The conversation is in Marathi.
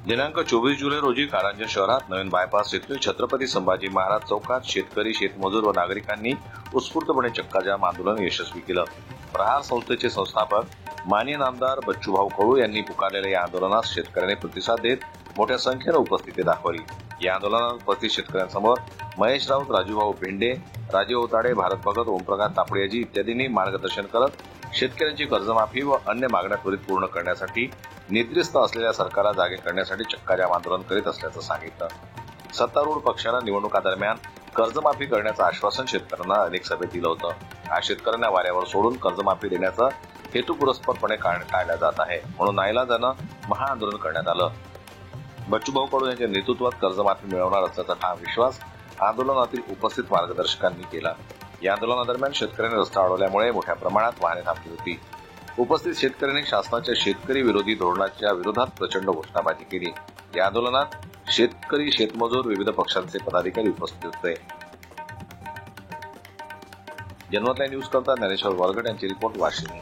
दिनांक 24 जुलै रोजी कारंजा शहरात नवीन बायपास येथील छत्रपती संभाजी महाराज चौकात शेतकरी, शेतमजूर व नागरिकांनी उत्स्फूर्तपणे चक्काजाम आंदोलन यशस्वी केलं. प्रहार संस्थेचे संस्थापक माननीय नामदार बच्चूभाऊ कडू यांनी पुकारलेल्या या आंदोलनास शेतकऱ्यांनी प्रतिसाद देत मोठ्या संख्येने उपस्थिती दाखवली. या आंदोलनात उपस्थित शेतकऱ्यांसमोर महेश राऊत, राजूभाऊ भेंडे, राजीव अवताडे, भारत भगत, ओमप्रकाश तापडियाजी इत्यादींनी मार्गदर्शन करत शेतकऱ्यांची कर्जमाफी व अन्य मागण्या त्वरित पूर्ण करण्यासाठी निद्रिस्त असलेल्या सरकारला जागे करण्यासाठी चक्काजाम आंदोलन करीत असल्याचं सांगितलं. सत्तारूढ पक्षानं निवडणुकादरम्यान कर्जमाफी करण्याचं आश्वासन शेतकऱ्यांना अनेक सभेत दिलं होतं. आज शेतकऱ्यांना वाऱ्यावर सोडून कर्जमाफी देण्याचं हेतुपुरस्परपणे टाळलं जात आहे. म्हणून नाईलाजानं महाआंदोलन करण्यात आलं. बच्चूभाऊ कडू यांच्या नेतृत्वात कर्जमाफी मिळवणार असल्याचा ठाम विश्वास आंदोलनातील उपस्थित मार्गदर्शकांनी केला. या आंदोलनादरम्यान शेतकऱ्यांनी रस्ता अडवल्यामुळे मोठ्या प्रमाणात वाहने थांबली होती. उपस्थित शेतकऱ्यांनी शासनाच्या शेतकरी विरोधी धोरणाच्या विरोधात प्रचंड घोषणाबाजी केली. या आंदोलनात शेतकरी, शेतमजूर, विविध पक्षांचे पदाधिकारी उपस्थित होते. जनमत न्यूज करता ज्ञानेश्वर वरगड यांची रिपोर्ट, वाशिम.